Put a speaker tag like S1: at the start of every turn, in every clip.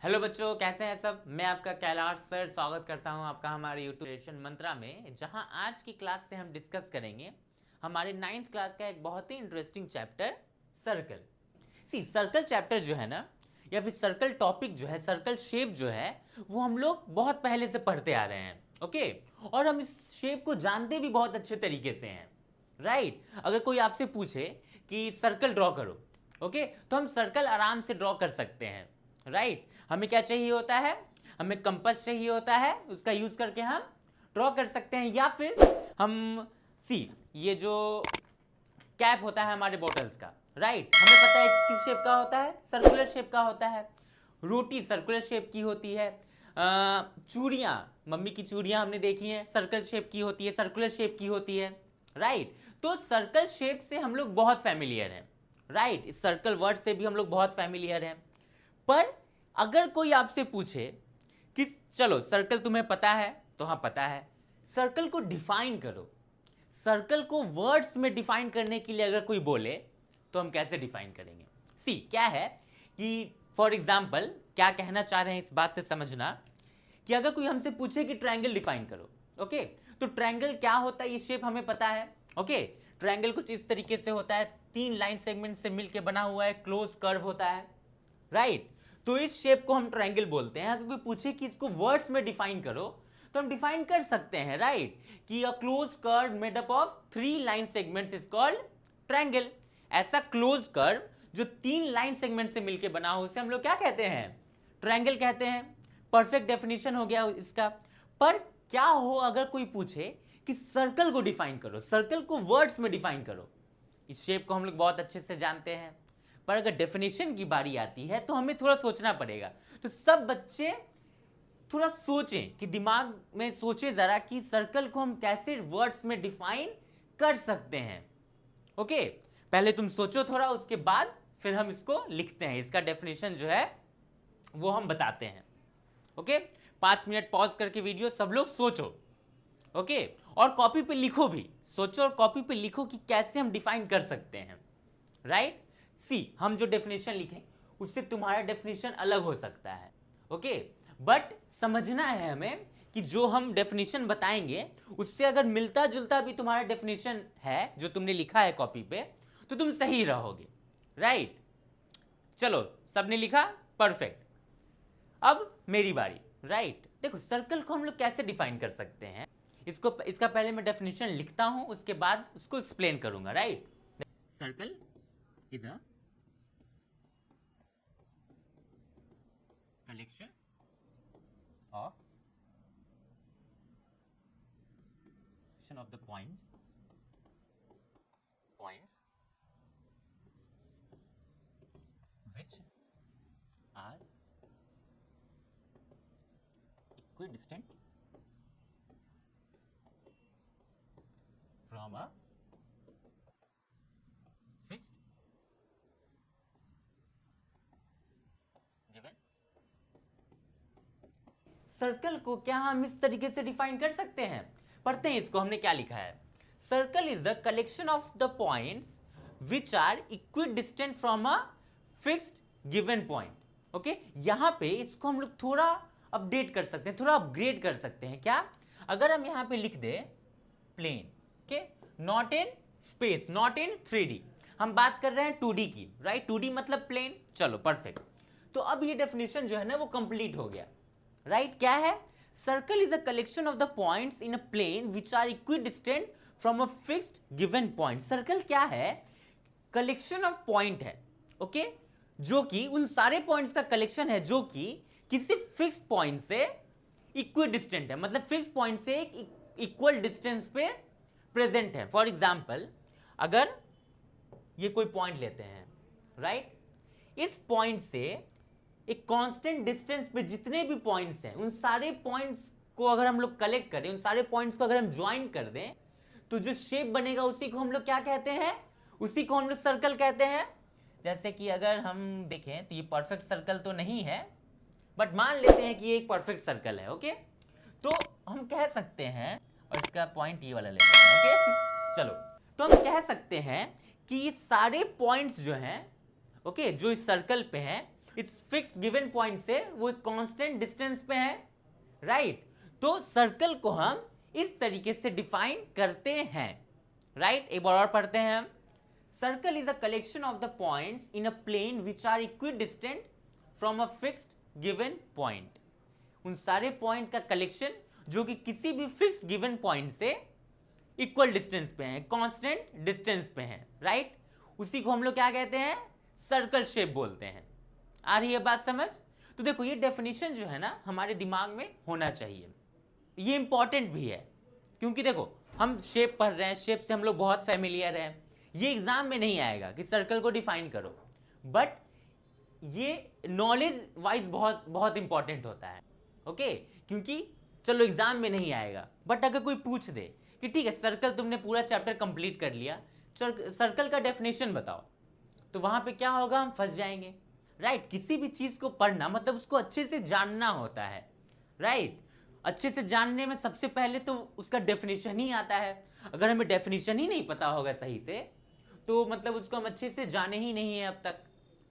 S1: Hello बच्चों, कैसे हैं सब। मैं आपका कैलाश सर स्वागत करता हूं आपका हमारे यूट्यूब मंत्रा में, जहां आज की क्लास से हम डिस्कस करेंगे हमारे 9th क्लास का एक बहुत ही interesting chapter circle. Circle chapter जो है ना, या फिर सर्कल टॉपिक जो है, सर्कल शेप जो है, वो हम लोग बहुत पहले से पढ़ते आ रहे हैं। ओके, और हम इस शेप को जानते भी बहुत अच्छे तरीके से हैं। राइट, अगर कोई आपसे पूछे कि सर्कल ड्रॉ करो, ओके, तो हम सर्कल आराम से ड्रॉ कर सकते हैं। राइट, हमें क्या चाहिए होता है, हमें कंपास चाहिए होता है, उसका यूज करके हम ड्रॉ कर सकते हैं। या फिर हम ये जो कैप होता है हमारे बॉटल्स का, राइट, हमें पता है किस शेप का होता है, सर्कुलर शेप का होता है। रोटी सर्कुलर शेप की होती है। चूड़ियाँ, मम्मी की चूड़ियाँ हमने देखी हैं, सर्कल शेप की होती है, सर्कुलर शेप की होती है। राइट, तो सर्कल शेप से हम लोग बहुत फैमिलियर हैं। राइट, इस सर्कल वर्ड से भी हम लोग बहुत फैमिलियर हैं। पर अगर कोई आपसे पूछे कि चलो सर्कल तुम्हें पता है, तो हाँ पता है, सर्कल को डिफाइन करो, सर्कल को वर्ड्स में डिफाइन करने के लिए अगर कोई बोले तो हम कैसे डिफाइन करेंगे। क्या है कि फॉर एग्जाम्पल क्या कहना चाह रहे हैं इस बात से समझना, कि अगर कोई हमसे पूछे कि ट्रायंगल डिफाइन करो, ओके, तो ट्रायंगल क्या होता है, ये शेप हमें पता है। ओके, ट्रायंगल कुछ इस तरीके से होता है, 3 लाइन सेगमेंट से मिलकर बना हुआ है, क्लोज कर्व होता है। राइट, तो इस शेप को हम ट्रायंगल बोलते हैं। अगर कोई पूछे कि इसको वर्ड्स में डिफाइन करो, तो हम डिफाइन कर सकते हैं। राइट, कि a close curve made up of 3 line segments is called triangle. ऐसा क्लोज कर्व जो 3 लाइन सेगमेंट से मिलकर बना हो, उसे हम लोग क्या कहते हैं, ट्रायंगल कहते हैं। परफेक्ट डेफिनेशन हो गया इसका। पर क्या हो अगर कोई पूछे कि सर्कल को डिफाइन करो, सर्कल को वर्ड्स में डिफाइन करो। इस शेप को हम लोग बहुत अच्छे से जानते हैं, पर अगर डेफिनेशन की बारी आती है तो हमें थोड़ा सोचना पड़ेगा। तो सब बच्चे थोड़ा सोचें, कि दिमाग में सोचे जरा कि सर्कल को हम कैसे वर्ड्स में डिफाइन कर सकते हैं। ओके, पहले तुम सोचो थोड़ा, उसके बाद फिर हम इसको लिखते हैं, इसका डेफिनेशन जो है वो हम बताते हैं। ओके, 5 मिनट पॉज करके वीडियो सब लोग सोचो। ओके, और कॉपी पे लिखो भी, सोचो और कॉपी पे लिखो कि कैसे हम डिफाइन कर सकते हैं। राइट, हम जो डेफिनेशन लिखें उससे तुम्हारा डेफिनेशन अलग हो सकता है। ओके, बट समझना है हमें कि जो हम डेफिनेशन बताएंगे उससे अगर मिलता जुलता भी तुम्हारा डेफिनेशन है जो तुमने लिखा है कॉपी पे, तो तुम सही रहोगे। राइट, चलो सबने लिखा, परफेक्ट। अब मेरी बारी। राइट, देखो सर्कल को हम लोग कैसे डिफाइन कर सकते हैं, इसका पहले मैं डेफिनेशन लिखता हूं, उसके बाद उसको एक्सप्लेन करूंगा। Right, circle is a collection of the points which are equidistant from a fixed given। Circle को क्या हम इस तरीके से डिफाइन कर सकते हैं, पढ़ते हैं इसको, हमने क्या लिखा है। Circle is the collection of the points which are equidistant from a fixed given point. Okay, यहां पे इसको हम लोग थोड़ा अपडेट कर सकते हैं, थोड़ा अपग्रेड कर सकते हैं। क्या, अगर हम यहां पे लिख दे plane, okay, not in space, not in 3D, हम बात कर रहे हैं 2D की। राइट, 2D मतलब प्लेन। चलो परफेक्ट, तो अब ये डेफिनेशन जो है ना वो कंप्लीट हो गया। राइट, क्या है, circle is a collection of the points in a plane which are equidistant from a fixed given point. Circle क्या है, कलेक्शन ऑफ पॉइंट है। ओके, जो कि उन सारे पॉइंट्स का कलेक्शन है जो कि किसी फिक्स्ड पॉइंट से इक्विडिस्टेंट है, मतलब फिक्स पॉइंट से एक इक्वल डिस्टेंस पे प्रेजेंट है। फॉर एग्जाम्पल, अगर ये कोई पॉइंट लेते हैं, राइट, इस पॉइंट से एक कांस्टेंट डिस्टेंस पे जितने भी पॉइंट्स हैं, उन सारे पॉइंट्स को अगर हम लोग कलेक्ट करें, उन सारे पॉइंट्स को अगर हम ज्वाइन कर दें, तो जो शेप बनेगा उसी को हम लोग क्या कहते हैं, उसी को हम लोग सर्कल कहते हैं। जैसे कि अगर हम देखें तो ये परफेक्ट सर्कल तो नहीं है, बट मान लेते हैं कि ये एक परफेक्ट सर्कल है। ओके, तो हम कह सकते हैं, और इसका पॉइंट ये वाला ले लेते हैं। ओके, चलो, तो हम कह सकते हैं कि ये सारे पॉइंट्स जो हैं, ओके, जो इस सर्कल पे हैं, इस फिक्स्ड गिवन पॉइंट से वो एक कांस्टेंट डिस्टेंस पे है, राइट? तो सर्कल को हम इस तरीके से डिफाइन करते हैं, राइट? एक बार और पढ़ते हैं हम। Circle is a collection of the points in a plane which are equidistant from a fixed given point. उन सारे पॉइंट का कलेक्शन जो कि किसी भी फिक्स्ड गिवन पॉइंट से इक्वल डिस्टेंस पे हैं, कांस्टेंट डिस्टेंस पे हैं, राइट? उसी को हम लोग क्या कहते हैं? सर्कल शेप बोलते हैं। आ रही है बात समझ? तो देखो ये डेफिनेशन जो है ना हमारे दिमाग में होना चाहिए, ये इंपॉर्टेंट भी है, क्योंकि देखो हम शेप पढ़ रहे हैं, शेप से हम लोग बहुत फैमिलियर हैं। ये एग्जाम में नहीं आएगा कि सर्कल को डिफाइन करो, बट ये नॉलेज वाइज बहुत बहुत इंपॉर्टेंट होता है, ओके? क्योंकि चलो एग्जाम में नहीं आएगा, बट अगर कोई पूछ दे कि ठीक है सर्कल तुमने पूरा चैप्टर कंप्लीट कर लिया, सर्कल का डेफिनेशन बताओ, तो वहां पे क्या होगा? हम फंस जाएंगे, राइट? किसी भी चीज को पढ़ना मतलब उसको अच्छे से जानना होता है, राइट? अच्छे से जानने में सबसे पहले तो उसका डेफिनेशन ही आता है। अगर हमें डेफिनेशन ही नहीं पता होगा सही से, तो मतलब उसको हम अच्छे से जाने ही नहीं है अब तक,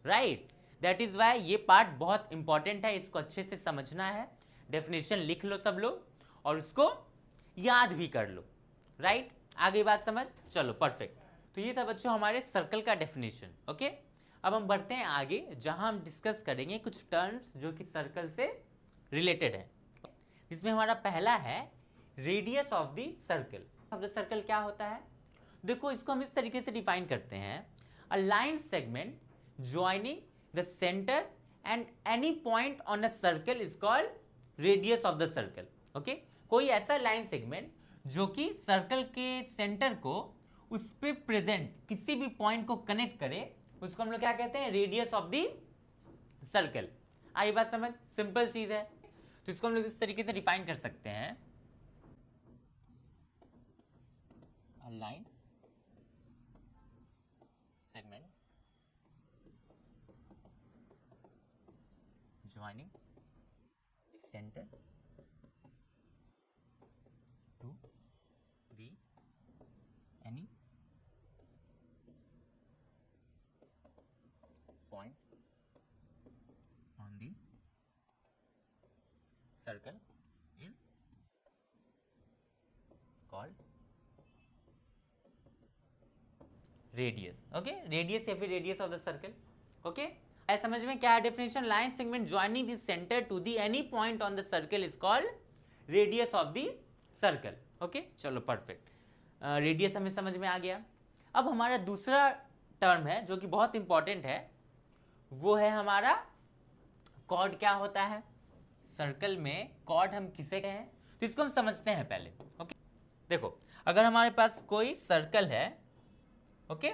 S1: राइट? दैट इज वाई ये पार्ट बहुत इंपॉर्टेंट है, इसको अच्छे से समझना है। डेफिनेशन लिख लो सब लोग और उसको याद भी कर लो, राइट? आगे बात समझ? चलो परफेक्ट। तो ये था बच्चों हमारे सर्कल का डेफिनेशन, ओके? अब हम बढ़ते हैं आगे, जहां हम डिस्कस करेंगे कुछ टर्म्स जो कि सर्कल से रिलेटेड है, जिसमें हमारा पहला है radius of the circle. Of the circle क्या होता है? देखो इसको हम इस तरीके से डिफाइन करते हैं, a line segment joining the centre and any point on a circle is called radius of the circle, okay? कोई ऐसा लाइन सेगमेंट जो कि सर्कल के सेंटर को उस पे प्रेजेंट किसी भी पॉइंट को कनेक्ट करे, उसको हम लोग क्या कहते हैं? Radius of the circle. आई बात समझ? सिंपल चीज है, तो इसको हम लोग इस तरीके से डिफाइन कर सकते हैं, line segment joining the centre to the any point on the circle is called radius, okay? Radius या फिर radius of the circle, okay? ऐसा समझ में क्या है definition? Line segment joining the centre to the any point on the circle is called radius of the circle, okay? चलो perfect, radius हमें समझ में आ गया। अब हमारा दूसरा टर्म है जो कि बहुत इंपॉर्टेंट है, वो है हमारा कॉर्ड। क्या होता है सर्कल में? कॉर्ड हम किसे कहें? तो इसको हम समझते हैं पहले, ओके? देखो अगर हमारे पास कोई सर्कल है, ओके?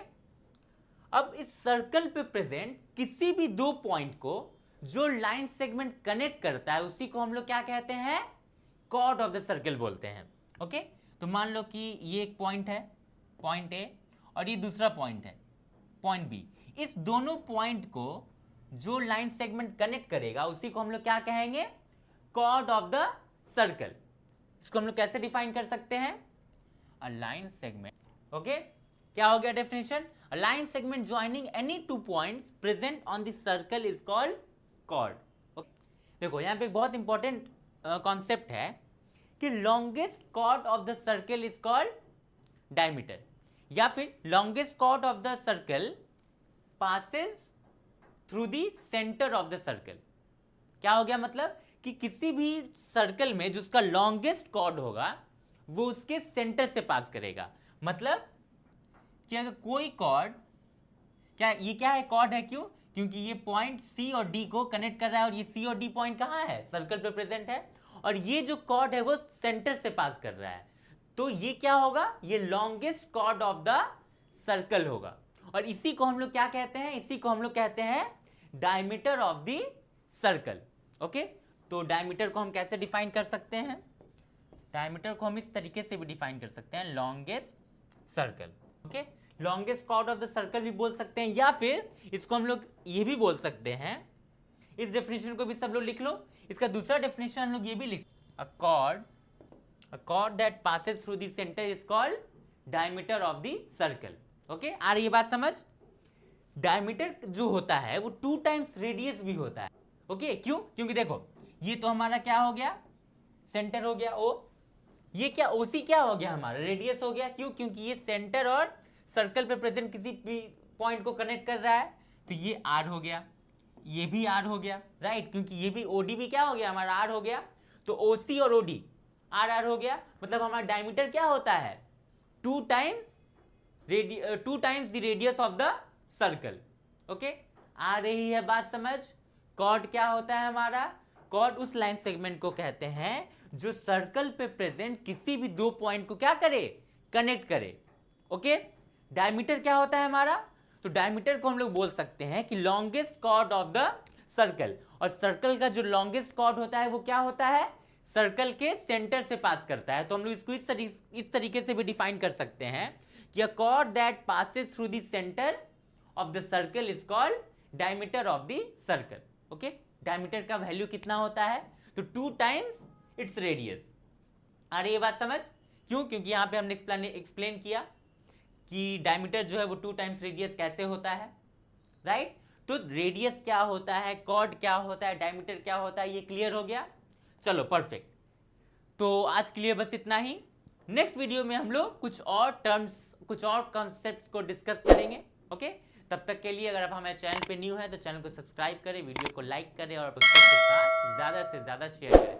S1: अब इस सर्कल पे प्रेजेंट किसी भी दो पॉइंट को जो लाइन सेगमेंट कनेक्ट करता है, उसी को हम लोग क्या कहते हैं? कॉर्ड ऑफ द सर्कल बोलते हैं, ओके? तो मान लो कि ये एक पॉइंट है, पॉइंट ए, और ये दूसरा पॉइंट है, पॉइंट बी। इस दोनों पॉइंट को जो लाइन सेगमेंट कनेक्ट करेगा, उसी को हम लोग क्या कहेंगे? Chord of the circle. इसको हम लोग कैसे डिफाइन कर सकते हैं? A line segment, okay? क्या हो गया definition? A line segment joining any two points present on the circle is called chord, okay? देखो यहां पे एक बहुत इंपॉर्टेंट कॉन्सेप्ट है कि longest chord of the circle is called diameter, या फिर longest chord of the circle passes through the centre of the circle. क्या हो गया? मतलब कि किसी भी सर्कल में जो उसका लॉन्गेस्ट कॉर्ड होगा वो उसके सेंटर से पास करेगा। मतलब कि अगर कोई कॉर्ड, क्या ये क्या है? कॉर्ड है, क्यों? क्योंकि ये पॉइंट सी और डी को कनेक्ट कर रहा है, और ये सी और डी पॉइंट कहां है? सर्कल पे प्रेजेंट है, और ये जो कॉर्ड है वो सेंटर से पास कर रहा है, तो ये क्या होगा? ये longest chord of the circle होगा, और इसी को हम लोग क्या कहते हैं? इसी को हम लोग कहते हैं diameter of the circle, okay? तो डायमीटर को हम कैसे डिफाइन कर सकते हैं? डायमीटर को हम इस तरीके से भी डिफाइन कर सकते हैं, longest circle, okay? Longest chord of the circle भी बोल सकते हैं, या फिर इसको हम लोग ये भी बोल सकते हैं, इस डेफिनेशन को भी सब लोग लिख लो। इसका दूसरा डेफिनेशन हम लोग ये भी लिख, a chord that passes through the centre is called diameter of the circle, okay? आ रही है बात समझ? डायमीटर जो होता है वो 2 टाइम्स रेडियस भी होता है। ओके, क्यों? क्योंकि देखो ये तो हमारा क्या हो गया, सेंटर हो गया ओ, ये क्या ओसी क्या हो गया हमारा, रेडियस हो गया। क्यों? क्योंकि ये सेंटर और सर्कल पे प्रेजेंट किसी भी पॉइंट को कनेक्ट कर रहा है, तो ये आर हो गया, ये भी आर हो गया, राइट, क्योंकि ये भी ओडी भी क्या हो गया हमारा, आर हो गया। तो ओसी और ओडी आर आर हो गया, मतलब हमारा डायमीटर क्या होता है, 2 times the radius of the circle. Okay, आ रही है बात समझ? कॉर्ड क्या होता है हमारा, कॉर्ड उस लाइन सेगमेंट को कहते हैं जो सर्कल पे प्रेजेंट किसी भी 2 पॉइंट को क्या करे, कनेक्ट करे। ओके, डायमीटर क्या होता है हमारा, तो डायमीटर को हम लोग बोल सकते हैं कि longest chord of the circle, और सर्कल का जो लॉन्गेस्ट कॉर्ड होता है वो क्या होता है, सर्कल के सेंटर से पास करता है। तो हम लोग इसको इस तरीके से भी डिफाइन कर सकते हैं कि अ chord that passes through the centre of the circle is called diameter of the circle. Okay, diameter का वैल्यू कितना होता है, तो 2 टाइम्स इट्स रेडियस। आ रही है बात समझ? क्यों? क्योंकि यहां पे हमने एक्सप्लेन किया कि डायमीटर जो है वो 2 टाइम्स रेडियस कैसे होता है, राइट। तो रेडियस क्या होता है, कॉर्ड क्या होता है, डायमीटर क्या होता है, ये क्लियर हो गया। चलो परफेक्ट, तो आज के लिए बस इतना ही। नेक्स्ट वीडियो में हम लोग कुछ और टर्म्स, कुछ और कॉन्सेप्ट्स को डिस्कस करेंगे। ओके, तब तक के लिए अगर आप हमारे चैनल पे न्यू है तो चैनल को सब्सक्राइब करें, वीडियो को लाइक करें और पुस्तक के साथ ज़्यादा से ज़्यादा शेयर करें।